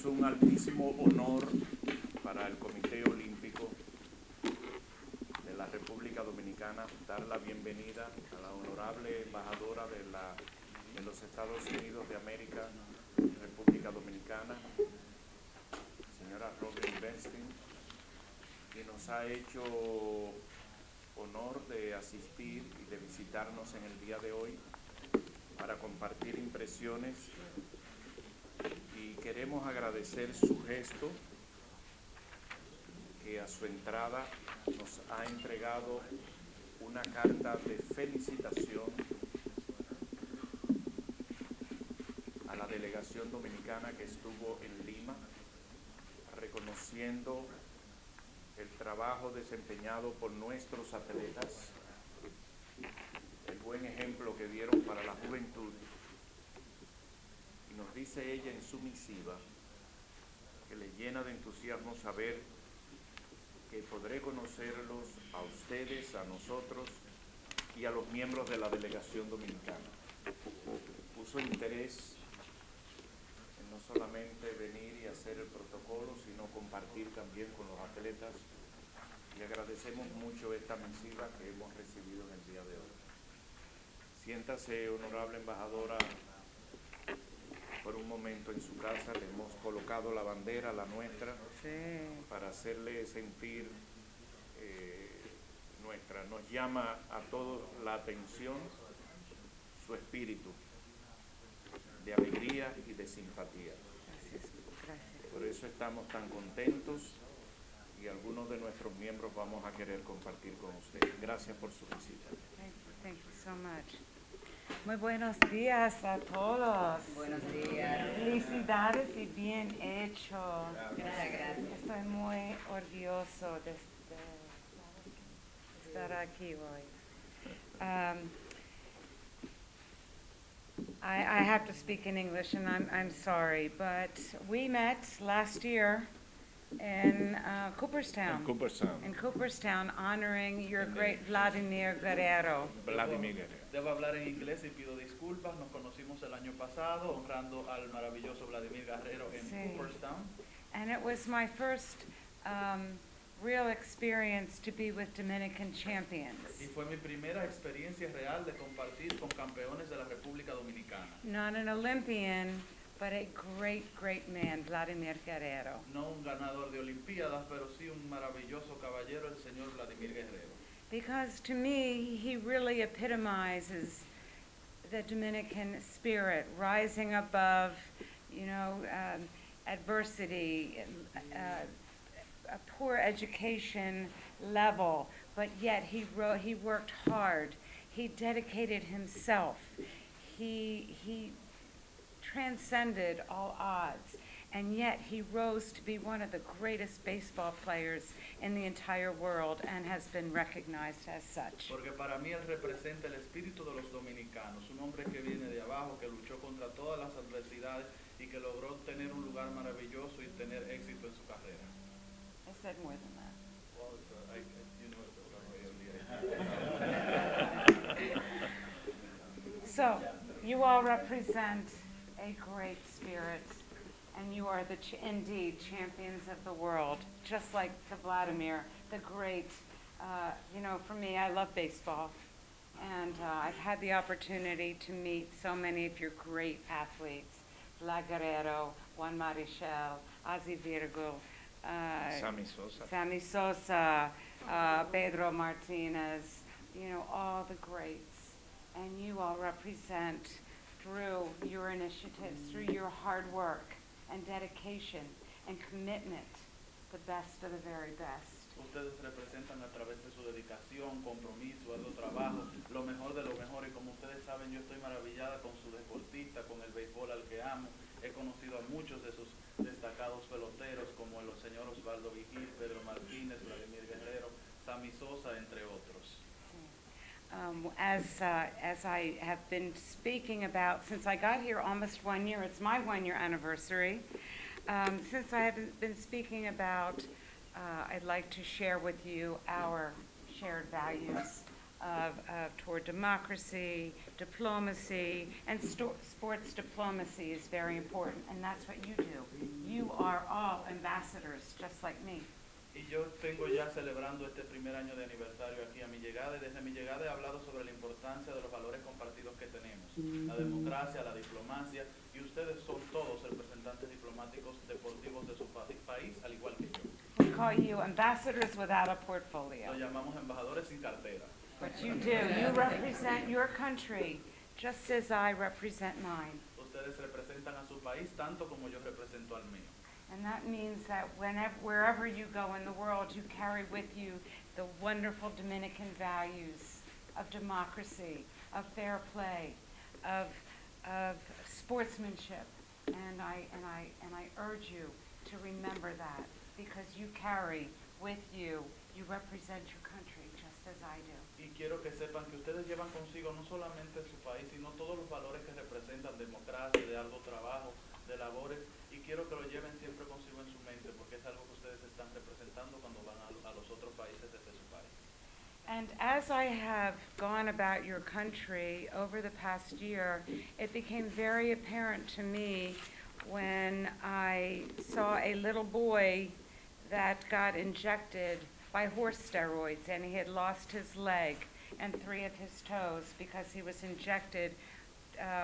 Es un altísimo honor para el Comité Olímpico de la República Dominicana dar la bienvenida a la honorable embajadora de los Estados Unidos de América, República Dominicana, señora Bernstein, que nos ha hecho honor de asistir y de visitarnos en el día de hoy para compartir impresiones, y queremos agradecer su gesto, que a su entrada nos ha entregado una carta de felicitación a la delegación dominicana que estuvo en Lima, reconociendo el trabajo desempeñado por nuestros atletas, el buen ejemplo que dieron para la juventud. Y nos dice ella en su misiva que le llena de entusiasmo saber que podré conocerlos a ustedes, a nosotros y a los miembros de la delegación dominicana. Puso interés en no solamente venir y hacer el protocolo, sino compartir también con los atletas, y agradecemos mucho esta misiva que hemos recibido en el día de hoy. Siéntase, honorable embajadora, por un momento en su casa. Le hemos colocado la bandera, la nuestra, sí, para hacerle sentir nuestra. Nos llama a todos la atención su espíritu de alegría y de simpatía. Gracias. Gracias. Por eso estamos tan contentos, y algunos de nuestros miembros vamos a querer compartir con usted. Gracias por su visita. Thank you so much. Muy buenos días a todos. Buenos días. Felicidades y bien hecho. Gracias. Estoy muy orgulloso de estar aquí hoy. I have to speak in English, and I'm sorry, but we met last year in Cooperstown. In Cooperstown, honoring your great Vladimir Guerrero. Debo hablar en inglés y pido disculpas. Nos conocimos el año pasado honrando al maravilloso Vladimir Guerrero en Cooperstown. And it was my first real experience to be with Dominican champions. Y fue mi primera experiencia real de compartir con campeones de la República Dominicana. Not an Olympian, but a great, great man, Vladimir Guerrero. No un ganador de Olimpiadas, pero sí un maravilloso caballero, el señor Vladimir Guerrero. Because to me, he really epitomizes the Dominican spirit, rising above, adversity, a poor education level, but yet he worked hard. He dedicated himself. He transcended all odds, and yet he rose to be one of the greatest baseball players in the entire world and has been recognized as such. Porque para mí él representa el espíritu de los dominicanos, un hombre que viene de abajo, que luchó contra todas las adversidades y que logró tener un lugar maravilloso y tener éxito en su carrera. I said more than that. Well, So, you all represent a great spirit, and you are indeed champions of the world, just like the Vladimir, the great, for me, I love baseball, and I've had the opportunity to meet so many of your great athletes, Vlad Guerrero, Juan Marichal, Ozzie Virgil, Sammy Sosa, Pedro Martinez, all the greats. And you all represent, through your initiatives, through your hard work and dedication and commitment, the best of the very best. Ustedes representan a través de su dedicación, compromiso, arduo trabajo, lo mejor de lo mejor, y como ustedes saben, yo estoy maravillada con su deportista, con el béisbol al que amo. He conocido a muchos de sus destacados peloteros, como el señor Osvaldo Vigil, Pedro Martínez, Vladimir Guerrero, Sammy Sosa, entre otros. As I have been speaking about, since I got here almost 1 year, it's my 1 year anniversary. Since I have been speaking about, I'd like to share with you our shared values toward democracy, diplomacy, and sports diplomacy is very important, and that's what you do. You ambassadors, just like me. Y yo tengo ya celebrando este primer año de aniversario aquí a mi llegada, y desde mi llegada he hablado sobre la importancia de los valores compartidos que tenemos, la democracia, la diplomacia, y ustedes son todos representantes diplomáticos deportivos de su país, al igual que yo. We call you ambassadors without a portfolio. Los llamamos embajadores sin cartera. But you do. You represent your country just as I represent mine. Ustedes representan a su país tanto como yo represento al mío. And that means that wherever you go in the world, you carry with you the wonderful Dominican values of democracy, of fair play, of sportsmanship. And I urge you to remember that, because you carry with you, you represent your country just as I do. Y quiero que sepan que ustedes llevan consigo no solamente su país, sino todos los valores que representan democracia, de arduo trabajo, de labores, y quiero que lo lleven siempre consigo en su mente, porque es algo que ustedes están representando cuando van a los otros países desde su país. And as I have gone about your country over the past year, it became very apparent to me when I saw a little boy that got injected by horse steroids, and he had lost his leg and 3 of his toes because he was injected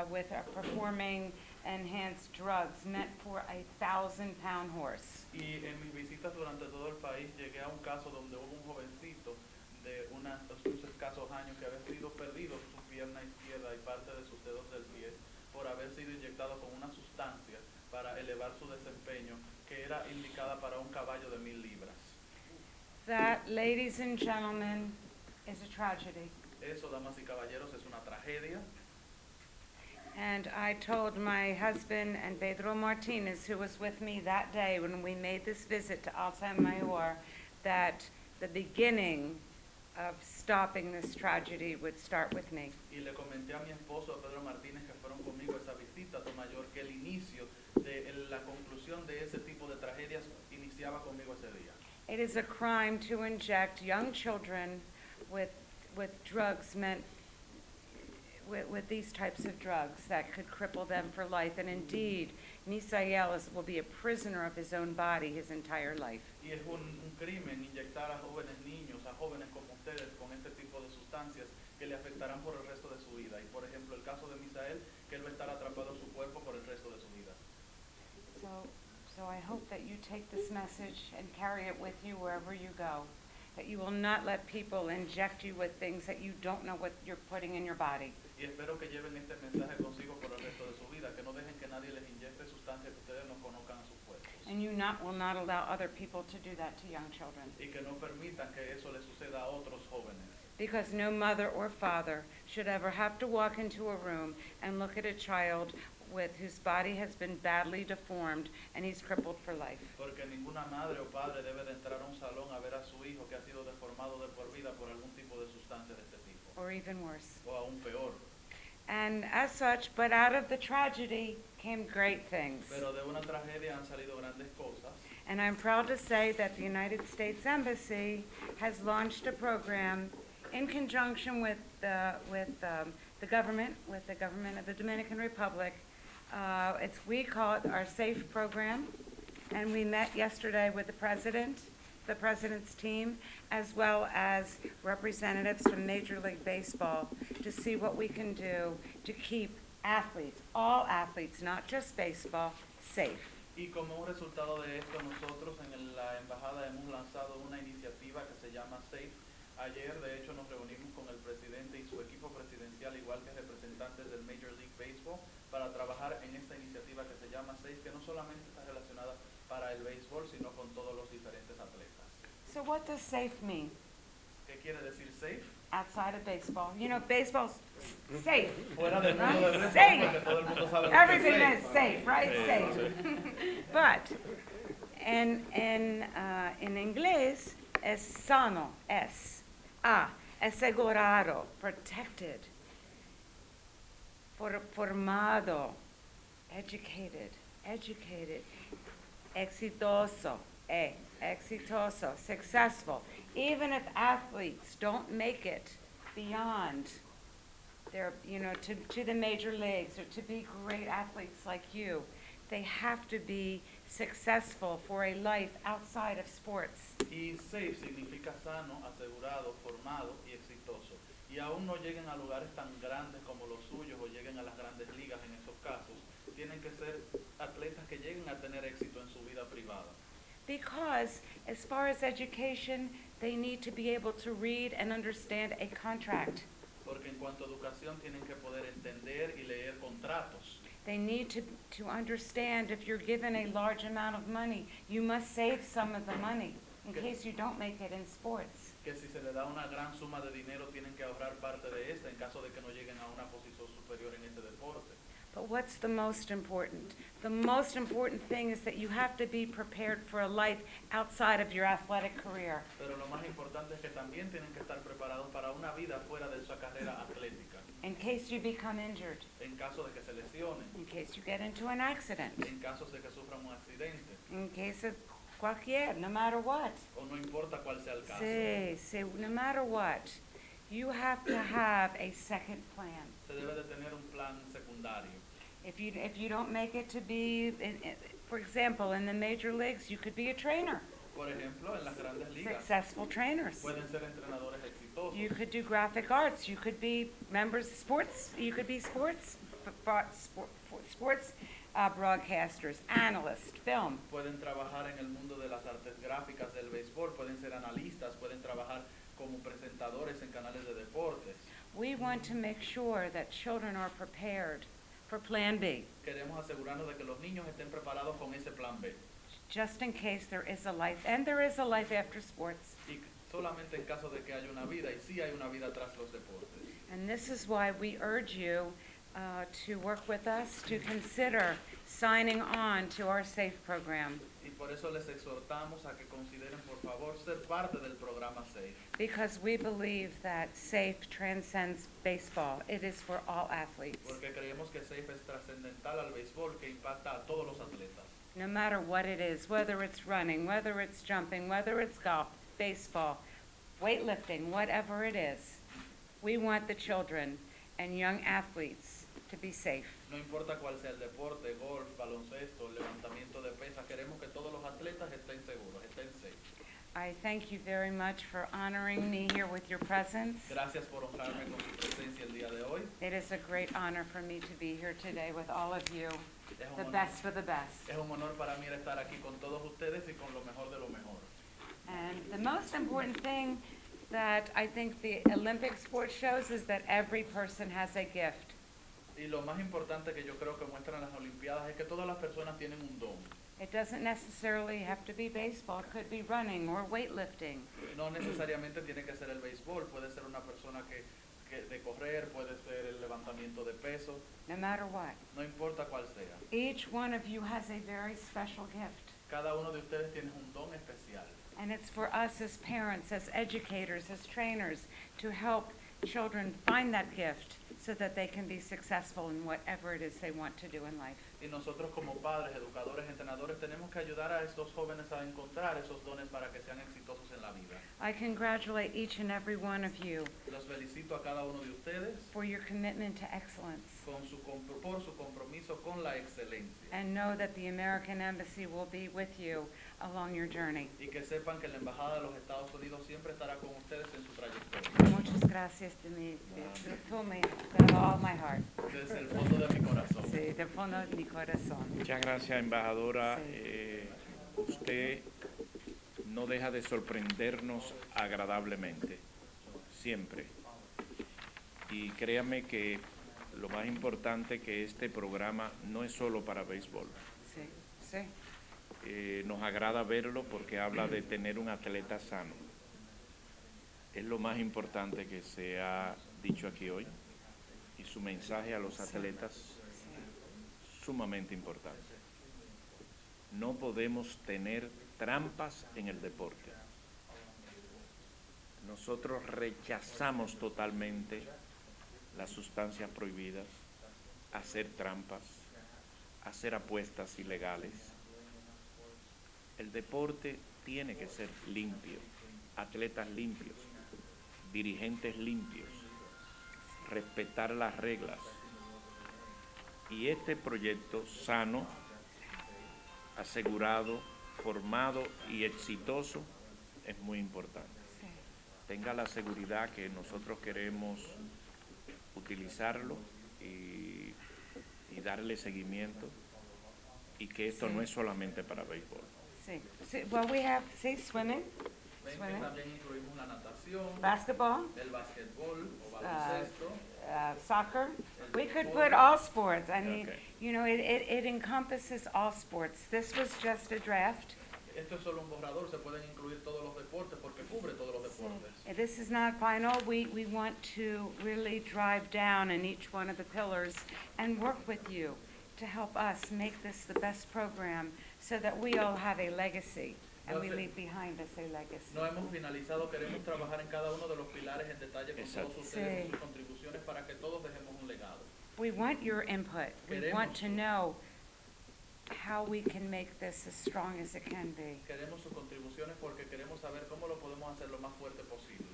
with a performing enhanced drugs meant for a 1,000-pound horse. Y en mis visitas durante todo el país llegué a un caso donde hubo un jovencito de unos escasos años que había sido perdido su pierna izquierda y parte de sus dedos del pie por haber sido inyectado con una sustancia para elevar su desempeño que era indicada para un caballo de 1,000 libras. That, ladies and gentlemen, is a tragedy. Eso, damas y caballeros, es una tragedia. And I told my husband and Pedro Martinez, who was with me that day when we made this visit to Alta Mayor, that the beginning of stopping this tragedy would start with me. Y le comenté a mi esposo, a Pedro Martínez, que fueron conmigo a esa visita a Mayor, que el inicio de la conclusión de ese tipo de tragedias iniciaba conmigo ese día. It is a crime to inject young children with drugs meant with these types of drugs that could cripple them for life. And indeed, Misael will be a prisoner of his own body his entire life. Y es un crimen inyectar a jóvenes niños, a jóvenes como ustedes, con este tipo de sustancias que le afectarán por el resto de su vida. Y por ejemplo, el caso de Misael, que él va a estar atrapado en su cuerpo por el resto de su vida. So I hope that you take this message and carry it with you wherever you go. That you will not let people inject you with things that you don't know what you're putting in your body. Y espero que lleven este mensaje consigo por el resto de su vida, que no dejen que nadie les inyecte sustancias que ustedes no conozcan a sus cuerpos. And you will not allow other people to do that to young children. Y que no permitan que eso le suceda a otros jóvenes. Because no mother or father should ever have to walk into a room and look at a child whose body has been badly deformed and he's crippled for life. Porque ninguna madre o padre debe de entrar a un salón a ver a su hijo que ha sido deformado de por vida por algún tipo de sustancia de este tipo. Or even worse. O aún peor. And as such, but out of the tragedy came great things. Pero de una tragedia han salido grandes cosas. And I'm proud to say that the United States Embassy has launched a program in conjunction with the government of the Dominican Republic. We call it our SAFE program, and we met yesterday with the president's team, as well as representatives from Major League Baseball, to see what we can do to keep athletes, all athletes, not just baseball, safe. Y como un resultado de esto, nosotros en la embajada hemos lanzado una iniciativa que se llama SAFE. Ayer, de hecho, nos reunimos con el presidente y su equipo presidencial, igual que representantes del Major League Baseball, para trabajar en esta iniciativa que se llama SAFE, que no solamente está relacionada para el béisbol, sino con todos los diferentes atletas. So what does safe mean? ¿Qué quiere decir SAFE? Outside of baseball. You know, baseball's safe. Fuera del mundo Right? del béisbol, Safe. porque todo el mundo sabe lo que Everything es is safe. safe, right? Safe. But in inglés es sano, asegurado, protected, formado, educated, exitoso, exitoso, successful. Even if athletes don't make it beyond their, to the major leagues or to be great athletes like you, they have to be successful for a life outside of sports. Y safe significa sano, asegurado, formado y exitoso. Y aún no lleguen a lugares tan grandes como los suyos o lleguen a las grandes ligas en esos casos, tienen que ser atletas que lleguen a tener éxito en su vida privada. Because as far as education, they need to be able to read and understand a contract. Porque en cuanto a educación tienen que poder entender y leer contratos. They need to understand if you're given a large amount of money, you must save some of the money in case you don't make it in sports. Que si se le da una gran suma de dinero tienen que ahorrar parte de esta en caso de que no lleguen a una posición superior en ese deporte. But what's the most important? The most important thing is that you have to be prepared for a life outside of your athletic career. Pero lo más importante es que también tienen que estar preparados para una vida fuera de su carrera atlética. In case you become injured, En caso de que se lesionen, in case you get into an accident, en casos de que sufran un accidente, in case of cualquier, no matter what. o no importa cuál sea el caso. Sí, no matter what, you have to have a second plan. Se debe de tener un plan secundario. If you don't make it to be, for example, in the major leagues, you could be a trainer. Por ejemplo, en las grandes ligas Successful trainers. pueden ser entrenadores exitosos. You could do graphic arts. You could be members of sports. You could be sports broadcasters, analysts, film. Pueden trabajar en el mundo de las artes gráficas del béisbol, pueden ser analistas, pueden trabajar como presentadores en canales de deportes. We want to make sure that children are prepared for Plan B, Queremos asegurarnos de que los niños estén preparados con ese plan B. just in case there is a life, and there is a life after sports. Y solamente en caso de que haya una vida, y sí hay una vida tras los deportes. And this is why we urge you to work with us, to consider signing on to our SAFE program, Y por eso les exhortamos a que consideren, por favor, ser parte del programa SAFE. because we believe that SAFE transcends baseball. It is for all athletes. Porque creemos que SAFE es trascendental al béisbol, que impacta a todos los atletas. No matter what it is, whether it's running, whether it's jumping, whether it's golf, baseball, weightlifting, whatever it is, we want the children and young athletes to be safe. No importa cuál sea el deporte, golf, baloncesto, levantamiento de pesas, queremos que todos los atletas estén seguros, estén safe. I thank you very much for honoring me here with your presence. Gracias por honrarme con su presencia el día de hoy. It is a great honor for me to be here today with all of you, Es un the honor- best for the best. Es un honor para mí estar aquí con todos ustedes y con lo mejor de lo mejor. And the most important thing that I think the Olympic sport shows is that every person has a gift. Y lo más importante que yo creo que muestran las Olimpiadas es que todas las personas tienen un don. It doesn't necessarily have to be baseball, it could be running or weightlifting. No necesariamente tiene que ser el béisbol, puede ser una persona que de correr, puede ser el levantamiento de peso, No matter what. no importa cuál sea. Each one of you has a very special gift. Cada uno de ustedes tiene un don especial. And it's for us as parents, as educators, as trainers, to help children find that gift so that they can be successful in whatever it is they want to do in life. Y nosotros como padres, educadores, entrenadores, tenemos que ayudar a estos jóvenes a encontrar esos dones para que sean exitosos en la vida. I congratulate each and every one of you Los felicito a cada uno de ustedes for your commitment to excellence, por su compromiso con la excelencia. and know that the American Embassy will be with you along your journey. Y que sepan que la Embajada de los Estados Unidos siempre estará con ustedes en su trayectoria. Muchas gracias de all my heart. Desde el fondo de mi corazón. Sí, del fondo de mi corazón. Muchas gracias, embajadora. Sí. Usted no deja de sorprendernos agradablemente, siempre. Y créame que lo más importante que este programa no es solo para béisbol. Sí, sí. Nos agrada verlo porque habla de tener un atleta sano. Es lo más importante que se ha dicho aquí hoy. Y su mensaje a los atletas sumamente importante. No podemos tener trampas en el deporte. Nosotros rechazamos totalmente las sustancias prohibidas, hacer trampas, hacer apuestas ilegales. El deporte tiene que ser limpio, atletas limpios, dirigentes limpios, respetar las reglas. Y este proyecto sano asegurado, formado y exitoso es muy importante. Sí. Tenga la seguridad que nosotros queremos utilizarlo y darle seguimiento y que esto Sí. no es solamente para béisbol. Sí. Sí. Well, we have, see, swimming, Ven que swimming, también incluimos la natación, basketball, el basquetbol o baloncesto. soccer. We could put all sports. I mean, Okay. you know, it encompasses all sports. This was just a draft. Esto es solo un borrador, se pueden incluir todos los deportes porque cubre todos los deportes. This is not final. We want to really drive down in each one of the pillars and work with you to help us make this the best program so that we all have a legacy and we leave behind us a legacy. No hemos finalizado, queremos trabajar en cada uno de los pilares en detalle con Exacto. todos ustedes, Sí. con sus contribuciones para que todos dejemos un legado. We want your input. We want to know how we can make this as strong as it can be. Queremos sus contribuciones porque queremos saber cómo lo podemos hacer lo más fuerte posible.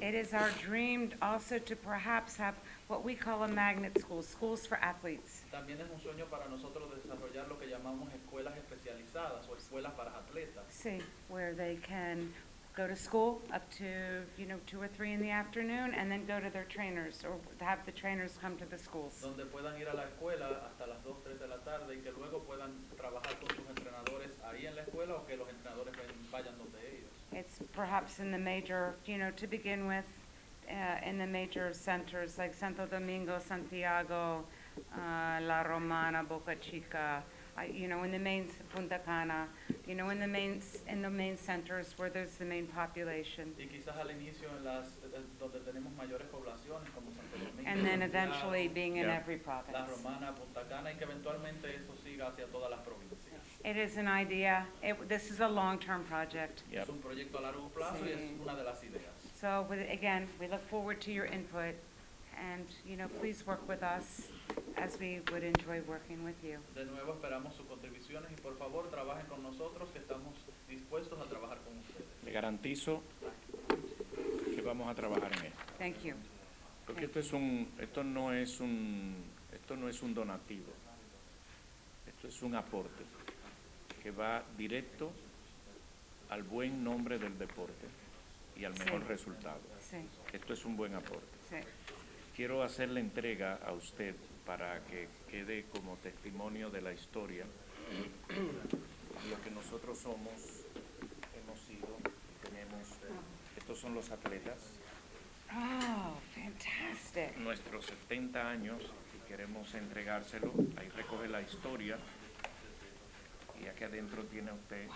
It is our dream also to perhaps have what we call a magnet school, schools for athletes. También es un sueño para nosotros desarrollar lo que llamamos escuelas especializadas o escuelas para atletas, See, where they can go to school up to, 2 or 3 in the afternoon and then go to their trainers or have the trainers come to the schools. donde puedan ir a la escuela hasta las 2, 3 de la tarde y que luego puedan trabajar con sus entrenadores ahí en la escuela o que los entrenadores vayan donde ellos. It's perhaps in the major, to begin with, in the major centers like Santo Domingo, Santiago, La Romana, Boca Chica, in the main Punta Cana, in the main centers where there's the main population. Y quizás al inicio en las donde tenemos mayores poblaciones como Santo Domingo, And then Santiago, eventually being in Yeah. every La province. Romana, Punta Cana y que eventualmente eso siga hacia todas las provincias. It is an idea. This is a long-term project. Yep. Es un proyecto a largo plazo y es una de las ideas. So again, we look forward to your input and, please work with us as we would enjoy working with you. De nuevo esperamos sus contribuciones y por favor trabajen con nosotros que estamos dispuestos a trabajar con ustedes. Le garantizo que vamos a trabajar en esto. Thank you. Porque esto no es un donativo. Esto es un aporte que va directo al buen nombre del deporte y al mejor Sí. resultado. Sí, Esto es un buen aporte. sí. Quiero hacerle entrega a usted para que quede como testimonio de la historia de lo que nosotros somos, hemos sido y tenemos. Estos son los atletas, Oh, fantastic. nuestros 70 años, y queremos entregárselo. Ahí recoge la historia y aquí adentro tiene usted.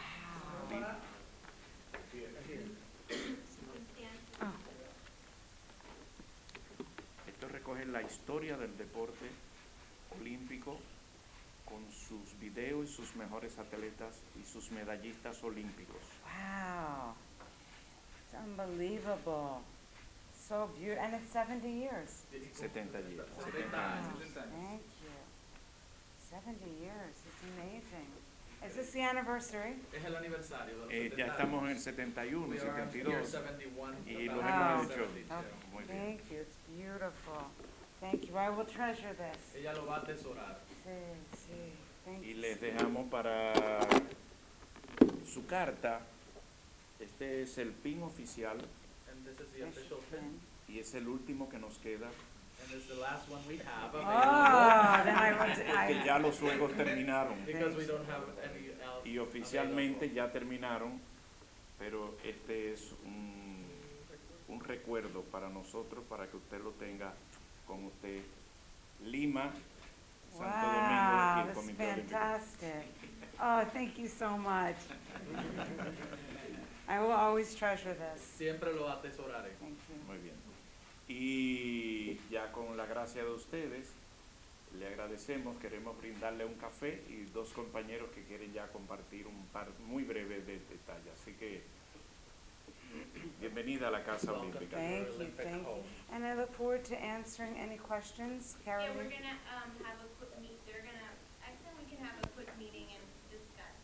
Oh, Esto recoge la historia del deporte olímpico con sus videos y sus mejores atletas y sus medallistas olímpicos. wow. It's unbelievable. So beautiful. And it's 70 years. 70 años. 70 años. Thank you. 70 years. It's amazing. Is this the anniversary? Es el aniversario de los 70 Ya estamos en el años. 71, We are on year 72 71 y of lo the hemos Wow. hecho. 72. Muy bien. Thank you. It's beautiful. Thank you. I will treasure this. Ella lo va a atesorar. Sí, sí. Thank Y you. les dejamos para su carta. Este es el pin oficial And this is the official pin. y es el último que nos queda. And it's the last one we have Oh, then I want to, Que ya los juegos terminaron because we don't have any else. y oficialmente available. ya terminaron, pero este es un recuerdo para nosotros, para que usted lo tenga con usted. Lima, Santo Domingo y wow, el that's Comité Olímpico. fantastic. Oh, thank you so much. I will always treasure this. Siempre lo atesoraré. Thank you. Muy bien. Y ya con la gracia de ustedes, le agradecemos, queremos brindarle un café y dos compañeros que quieren ya compartir un par muy breve de detalles. Así que, bienvenida a la Casa Olímpica. Thank you, thank you. And I look forward to answering any questions. Yeah, we're Caroline? gonna, have a quick actually we can have a quick meeting and discuss.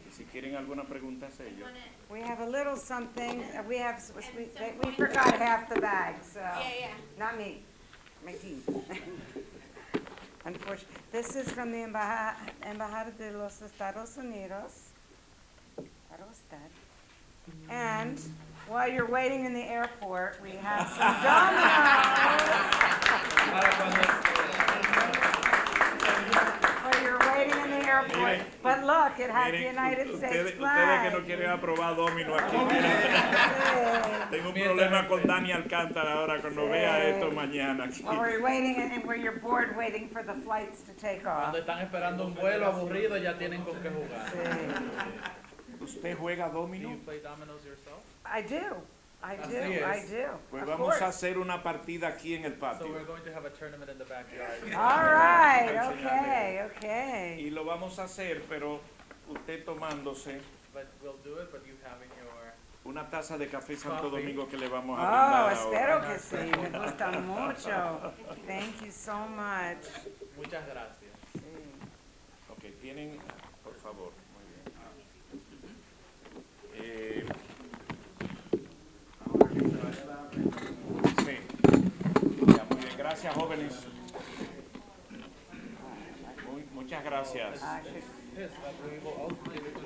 Y si quieren alguna pregunta, sé You yo. wanna, We have a little something, we have, And we some forgot half the bag, so. yeah, Not me, my team. Unfortunately, this is from the Embajada de los Estados Unidos. Para usted. And while you're waiting in the airport, we have some dominoes. While you're waiting in the airport. Miren, But look, it has the Miren, United States ustedes que flag. no quieren aprobar domino aquí. Sí. Tengo un problema con Dani Alcántara ahora cuando vea esto mañana. Aquí. While we're waiting, and where you're bored waiting for the flights to take off. Cuando están esperando un vuelo aburrido, ya tienen con qué jugar. Sí. ¿Usted juega Do domino? you play dominoes yourself? I do. I do. Así es. I do. Pues Of vamos course. a hacer una partida aquí en el So patio. we're going to have a tournament in the backyard. All right. Enseñarle. Okay. Okay. Y lo vamos a hacer, pero usted tomándose But we'll do it, but you having your... una taza de café Santo Coffee. Domingo que le vamos a Oh, brindar espero ahora. que sí. Me gusta mucho. Thank you so much. Muchas gracias. Sí. Ok, tienen, por favor. Muy bien. Sí. Ya, muy bien. Gracias, jóvenes. Muchas gracias. I should- Yes, that we will also give it to